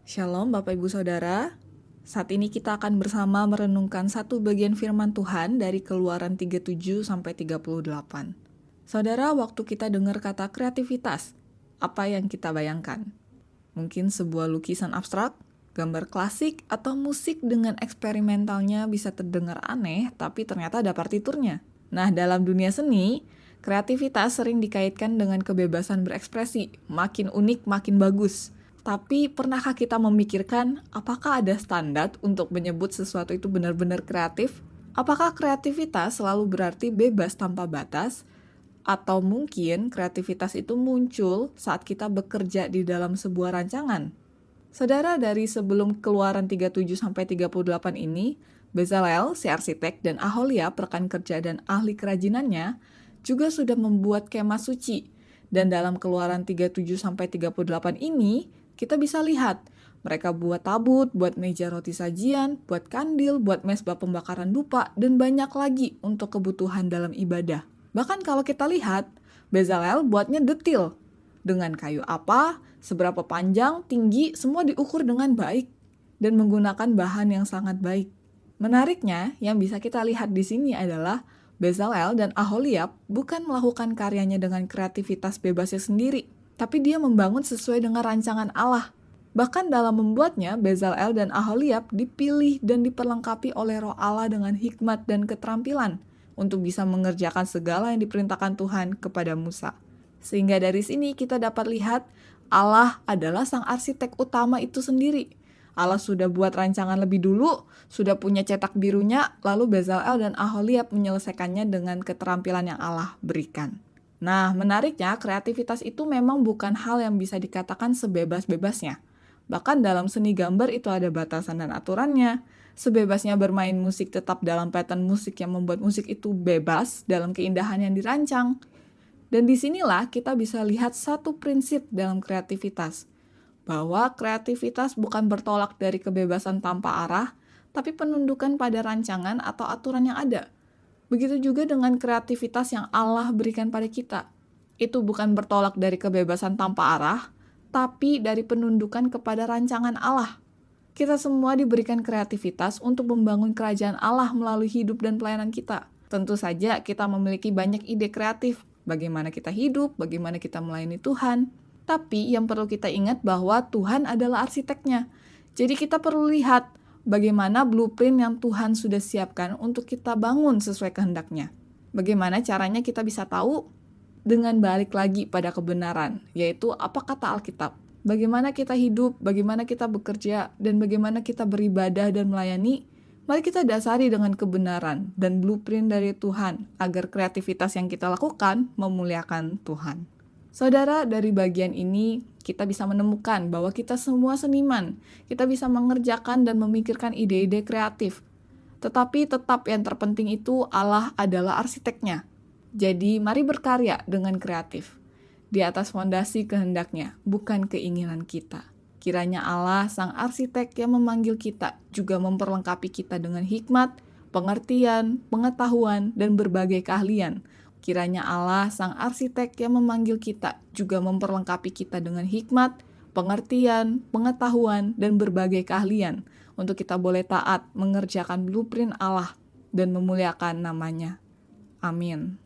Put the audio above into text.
Shalom Bapak Ibu Saudara. Saat ini kita akan bersama merenungkan satu bagian firman Tuhan dari Keluaran 37 sampai 38. Saudara, waktu kita dengar kata kreativitas, apa yang kita bayangkan? Mungkin sebuah lukisan abstrak, gambar klasik, atau musik dengan eksperimentalnya bisa terdengar aneh, tapi ternyata ada partiturnya. Nah, dalam dunia seni, kreativitas sering dikaitkan dengan kebebasan berekspresi, makin unik, makin bagus. Tapi pernahkah kita memikirkan apakah ada standar untuk menyebut sesuatu itu benar-benar kreatif? Apakah kreativitas selalu berarti bebas tanpa batas? Atau mungkin kreativitas itu muncul saat kita bekerja di dalam sebuah rancangan? Saudara, dari sebelum Keluaran 37-38 ini, Bezalel, si arsitek, dan Aholiab, rekan kerja dan ahli kerajinannya, juga sudah membuat kemah suci. Dan dalam Keluaran 37-38 ini, kita bisa lihat, mereka buat tabut, buat meja roti sajian, buat kandil, buat mezbah pembakaran dupa, dan banyak lagi untuk kebutuhan dalam ibadah. Bahkan kalau kita lihat, Bezalel buatnya detil. Dengan kayu apa, seberapa panjang, tinggi, semua diukur dengan baik dan menggunakan bahan yang sangat baik. Menariknya, yang bisa kita lihat di sini adalah Bezalel dan Aholiab bukan melakukan karyanya dengan kreativitas bebasnya sendiri, tapi dia membangun sesuai dengan rancangan Allah. Bahkan dalam membuatnya, Bezalel dan Aholiab dipilih dan diperlengkapi oleh Roh Allah dengan hikmat dan keterampilan untuk bisa mengerjakan segala yang diperintahkan Tuhan kepada Musa. Sehingga dari sini kita dapat lihat Allah adalah sang arsitek utama itu sendiri. Allah sudah buat rancangan lebih dulu, sudah punya cetak birunya, lalu Bezalel dan Aholiab menyelesaikannya dengan keterampilan yang Allah berikan. Nah, menariknya, kreativitas itu memang bukan hal yang bisa dikatakan sebebas-bebasnya. Bahkan dalam seni gambar itu ada batasan dan aturannya. Sebebasnya bermain musik tetap dalam pattern musik yang membuat musik itu bebas dalam keindahan yang dirancang. Dan disinilah kita bisa lihat satu prinsip dalam kreativitas, bahwa kreativitas bukan bertolak dari kebebasan tanpa arah, tapi penundukan pada rancangan atau aturan yang ada. Begitu juga dengan kreativitas yang Allah berikan pada kita. Itu bukan bertolak dari kebebasan tanpa arah, tapi dari penundukan kepada rancangan Allah. Kita semua diberikan kreativitas untuk membangun kerajaan Allah melalui hidup dan pelayanan kita. Tentu saja kita memiliki banyak ide kreatif, bagaimana kita hidup, bagaimana kita melayani Tuhan. Tapi yang perlu kita ingat bahwa Tuhan adalah arsiteknya. Jadi kita perlu lihat bagaimana blueprint yang Tuhan sudah siapkan untuk kita bangun sesuai kehendaknya. Bagaimana caranya kita bisa tahu? Dengan balik lagi pada kebenaran, yaitu apa kata Alkitab. Bagaimana kita hidup, bagaimana kita bekerja, dan bagaimana kita beribadah dan melayani. Mari kita dasari dengan kebenaran dan blueprint dari Tuhan, agar kreativitas yang kita lakukan memuliakan Tuhan. Saudara, dari bagian ini kita bisa menemukan bahwa kita semua seniman. Kita bisa mengerjakan dan memikirkan ide-ide kreatif. Tetapi tetap yang terpenting itu Allah adalah arsiteknya. Jadi mari berkarya dengan kreatif. Di atas fondasi kehendaknya, bukan keinginan kita. Kiranya Allah, sang arsitek yang memanggil kita, juga memperlengkapi kita dengan hikmat, pengertian, pengetahuan, dan berbagai keahlian. Kiranya Allah, sang arsitek yang memanggil kita, juga memperlengkapi kita dengan hikmat, pengertian, pengetahuan, dan berbagai keahlian, untuk kita boleh taat mengerjakan blueprint Allah dan memuliakan namanya. Amin.